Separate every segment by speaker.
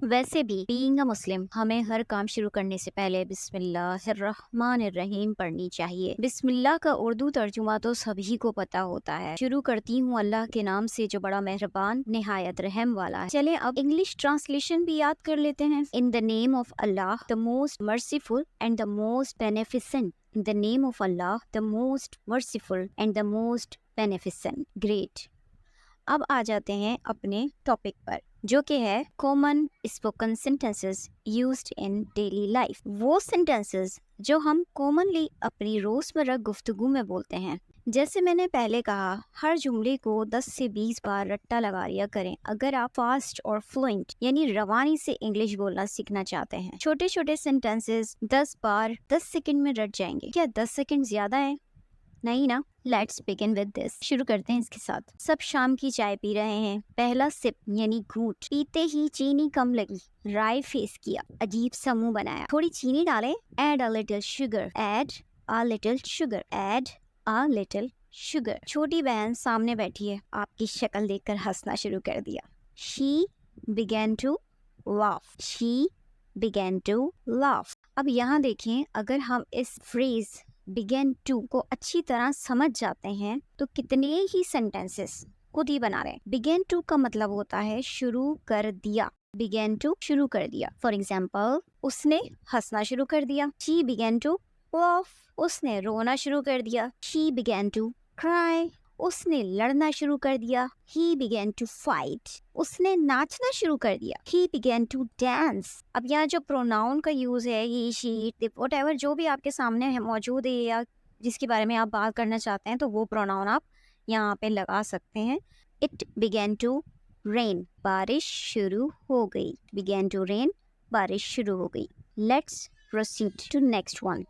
Speaker 1: वैसे भी being a मुस्लिम हमें हर काम शुरू करने से पहले बिस्मिल्लाहिर्रहमानिर्रहीम पढ़नी चाहिए। बिस्मिल्लाह का उर्दू तर्जुमा तो सभी को पता होता है। शुरू करती हूँ अल्लाह के नाम से जो बड़ा मेहरबान निहायत रहम वाला है। चले अब इंग्लिश ट्रांसलेशन भी याद कर लेते हैं। In the name of Allah the most merciful and the most beneficent. In the name of Allah, the most merciful and the most beneficent. Great. अब आ जाते हैं अपने टॉपिक पर जो कि है common spoken sentences used in daily life. वो sentences जो हम कॉमनली अपनी रोजमर्रा गुफ्तगू में बोलते हैं। जैसे मैंने पहले कहा, हर जुमले को 10 से 20 बार रट्टा लगा लिया करें अगर आप फास्ट और फ्लुएंट यानी रवानी से इंग्लिश बोलना सीखना चाहते हैं। छोटे छोटे सेंटेंसेस 10 बार 10 सेकंड में रट जाएंगे। क्या 10 सेकंड ज्यादा है? नहीं ना। Let's begin with this. शुरू करते हैं इसके साथ। सब शाम की चाय पी रहे हैं। पहला सिप यानी घूंट पीते ही चीनी कम लगी। राय फेस किया, अजीब सा मुंह बनाया। थोड़ी चीनी डालें। Add a little sugar. Add a little sugar. Add a little sugar. छोटी बहन सामने बैठी है, आपकी शक्ल देखकर हंसना शुरू कर दिया। She began to laugh. She began to laugh. अब यहाँ देखें, अगर हम इस फ्रेज बिगेन टू को अच्छी तरह समझ जाते हैं तो कितने ही सेंटेंसेस खुद ही बना रहे हैं। बिगेन टू का मतलब होता है शुरू कर दिया। बिगेन टू शुरू कर दिया। फॉर एग्जाम्पल, उसने हंसना शुरू कर दिया। She began to laugh. उसने रोना शुरू कर दिया। She began to cry. उसने लड़ना शुरू कर दिया। He began to fight. उसने नाचना शुरू कर दिया। He began to dance. अब यहाँ जो प्रोनाउन का यूज है, he, she, they, whatever, जो भी आपके सामने है मौजूद है या जिसके बारे में आप बात करना चाहते हैं, तो वो प्रोनाउन आप यहाँ पे लगा सकते हैं। It began to rain. बारिश शुरू हो गई। Began to rain. बारिश शुरू हो गई। Let's proceed to next one.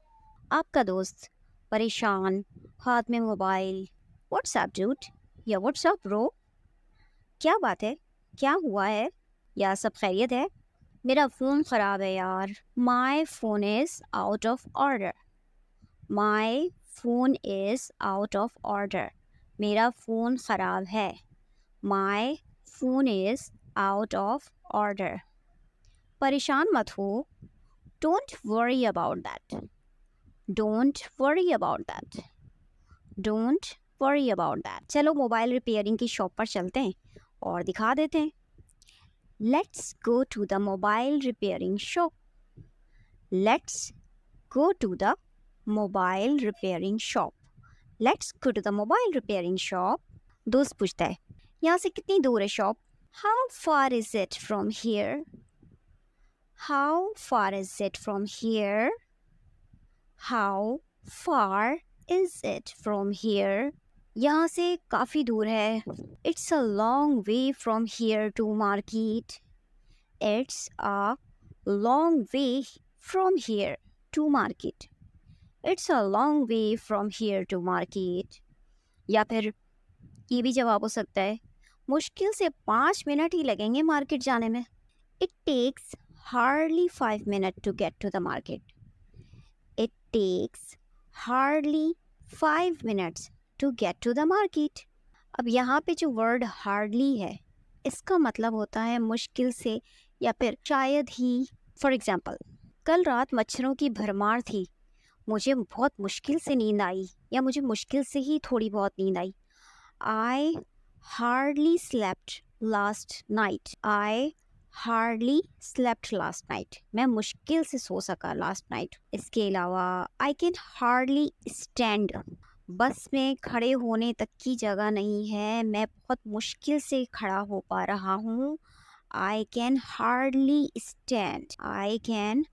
Speaker 1: आपका दोस्त परेशान, हाथ में मोबाइल। What's up, dude? या what's up, bro? क्या बात है? क्या हुआ है? या सब खैरियत है? मेरा फ़ोन ख़राब है यार। My phone is out of order. My phone is out of order. मेरा फ़ोन ख़राब है। My phone is out of order. परेशान मत हो। Don't worry about that. Don't worry about that. Don't worry about that. चलो mobile repairing की shop पर चलते हैं और दिखा देते हैं। Let's go to the mobile repairing shop. Let's go to the mobile repairing shop. Let's go to the mobile repairing shop. दोस्त पूछता है, यहाँ से कितनी दूर है shop? How far is it from here? How far is it from here? How far is it from here? यहाँ से काफ़ी दूर है। It's a long way from here to market. It's a long way from here to market. It's a long way from here to market. या फिर ये भी जवाब हो सकता है, मुश्किल से 5 मिनट ही लगेंगे मार्केट जाने में। It takes hardly 5 minutes to get to the market. It takes hardly 5 minutes to get to the market. अब यहाँ पे जो वर्ड हार्डली है, इसका मतलब होता है मुश्किल से या फिर शायद ही। फॉर एग्जाम्पल, कल रात मच्छरों की भरमार थी, मुझे बहुत मुश्किल से नींद आई, या मुझे मुश्किल से ही थोड़ी बहुत नींद आई। I hardly slept last night. I hardly slept last night. मैं मुश्किल से सो सका last night. इसके अलावा I can hardly stand. बस में खड़े होने तक की जगह नहीं है, मैं बहुत मुश्किल से खड़ा हो पा रहा हूँ। I can hardly stand. I can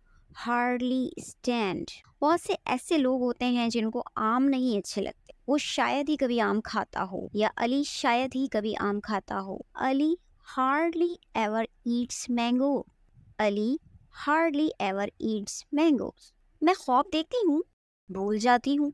Speaker 1: hardly stand. बहुत से ऐसे लोग होते हैं जिनको आम नहीं अच्छे लगते। वो शायद ही कभी आम खाता हो, या अली शायद ही कभी आम खाता हो। Ali hardly ever eats mango. Ali hardly ever eats mangoes. मैं ख्वाब देखती हूँ, भूल जाती हूँ,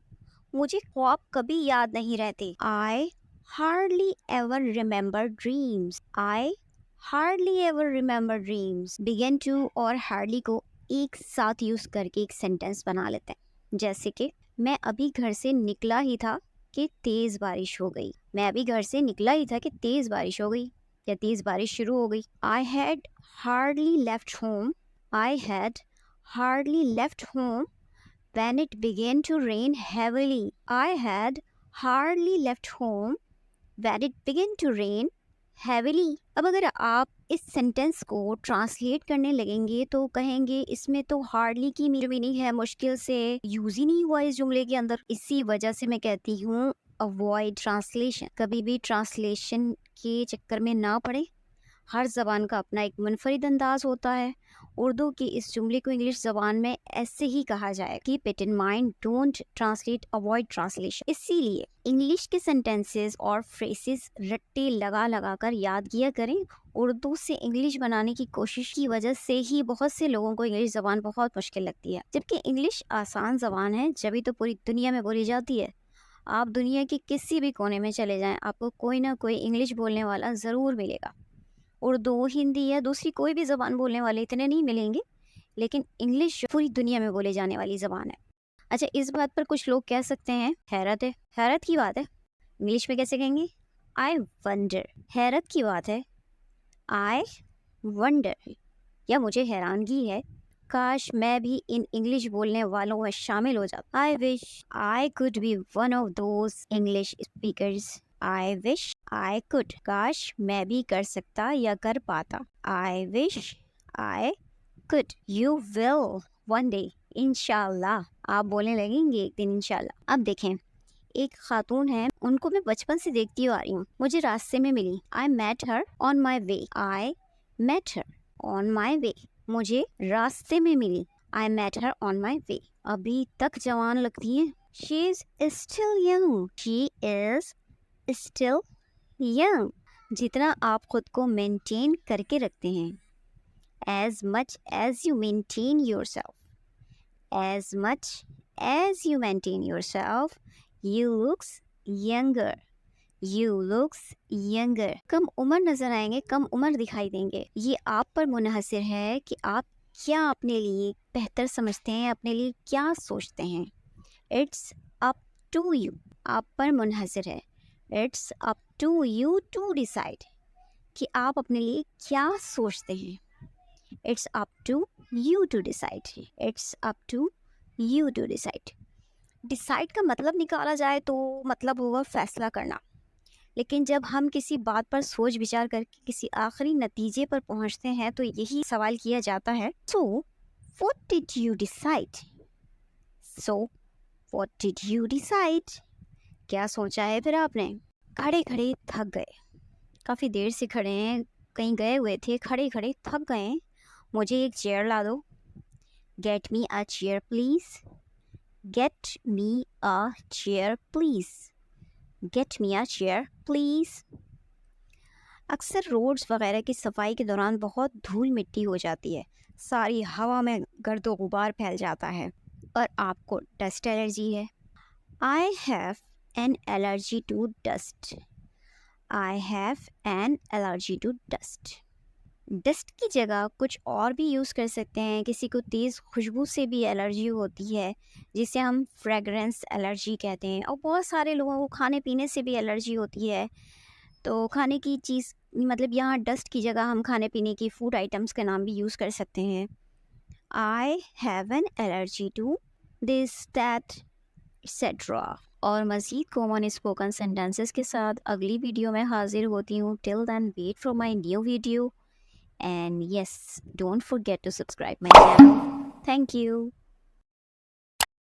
Speaker 1: मुझे ख्वाब कभी याद नहीं रहते। I hardly ever remember dreams. I hardly ever remember dreams. Begin to और hardly को एक साथ यूज करके एक सेंटेंस बना लेते हैं। जैसे कि मैं अभी घर से निकला ही था कि तेज बारिश हो गई। मैं अभी घर से निकला ही था कि तेज बारिश हो गई। या तेज बारिश शुरू हो गई। I had hardly left home, I had hardly left home when it began to rain heavily. I had hardly left home when it began to rain heavily. अब अगर आप इस सेंटेंस को ट्रांसलेट करने लगेंगे तो कहेंगे इसमें तो हार्डली की मीनिंग है मुश्किल से यूज ही नहीं हुआ इस जुमले के अंदर। इसी वजह से मैं कहती हूँ अवॉइड ट्रांसलेशन। कभी भी ट्रांसलेशन के चक्कर में ना पड़े। हर ज़बान का अपना एक मुनफरिद अंदाज होता है। उर्दू की इस जुमले को इंग्लिश ज़बान में ऐसे ही कहा जाए, keep it in mind, don't translate, avoid translation. इसीलिए इंग्लिश के सेंटेंसेस और फ्रेसेस रट्टे लगा लगा कर याद किया करें। उर्दू से इंग्लिश बनाने की कोशिश की वजह से ही बहुत से लोगों को इंग्लिश ज़बान बहुत मुश्किल लगती है, जबकि इंग्लिश आसान ज़बान है, जब तो पूरी दुनिया में बोली जाती है। आप दुनिया के किसी भी कोने में चले जाएं, आपको कोई ना कोई इंग्लिश बोलने वाला ज़रूर मिलेगा। उर्दू, हिंदी या दूसरी कोई भी ज़बान बोलने वाले इतने नहीं मिलेंगे, लेकिन इंग्लिश पूरी दुनिया में बोले जाने वाली ज़बान है। अच्छा, इस बात पर कुछ लोग कह सकते हैं हैरत है, हैरत की बात है, इंग्लिश में कैसे कहेंगे? I wonder. हैरत की बात है, आई वंडर। या मुझे हैरानगी है, काश मैं भी इन इंग्लिश बोलने वालों में शामिल हो जाता। I wish I could be one of those English speakers. I wish I could, काश मैं भी कर सकता या कर पाता। I wish I could. You will one day, इंशाल्लाह। आप बोलने लगेंगे एक दिन इंशाल्लाह। अब देखें, एक खातून है, उनको मैं बचपन से देखती आ रही हूँ, मुझे रास्ते में मिली। I met her on my way. I met her on my way, मुझे रास्ते में मिली। I met her on my वे। अभी तक जवान लगती है। She is still young, she is still young. जितना आप खुद को मेंटेन करके रखते हैं, as much as you maintain yourself, as much as you maintain yourself, you looks younger, you looks younger. कम उम्र नजर आएंगे, कम उम्र दिखाई देंगे। ये आप पर मुनहसर है कि आप क्या अपने लिए बेहतर समझते हैं, अपने लिए क्या सोचते हैं। इट्स अप टू यू, आप पर मुनहसर है। It's up to you to decide कि आप अपने लिए क्या सोचते हैं। It's up to you to decide, it's up to you to decide. Decide का मतलब निकाला जाए तो मतलब हुआ फैसला करना, लेकिन जब हम किसी बात पर सोच विचार करके किसी आखिरी नतीजे पर पहुंचते हैं तो यही सवाल किया जाता है, so what did you decide? So what did you decide? क्या सोचा है फिर आपने? खड़े खड़े थक गए, काफ़ी देर से खड़े हैं, कहीं गए हुए थे, खड़े खड़े थक गए, मुझे एक चेयर ला दो। Get me a chair please, get me a chair please, get me a chair please. अक्सर रोड्स वगैरह की सफाई के दौरान बहुत धूल मिट्टी हो जाती है, सारी हवा में गर्दो गुबार फैल जाता है और आपको डस्ट एलर्जी है। I have an allergy to dust, I have an allergy to dust. Dust की जगह कुछ और भी यूज़ कर सकते हैं। किसी को तेज़ खुशबू से भी एलर्जी होती है, जिसे हम फ्रेगरेंस एलर्जी कहते हैं, और बहुत सारे लोगों को खाने पीने से भी एलर्जी होती है। तो खाने की चीज़ मतलब यहाँ डस्ट की जगह हम खाने पीने की फूड आइटम्स का नाम भी यूज़ कर सकते हैं। I have an allergy to this that etcetera. और मज़ीद कॉमन स्पोकन सेंटेंसेस के साथ अगली वीडियो में हाजिर होती हूँ। Till then wait for my new video, and yes, don't forget to subscribe my channel. Thank you.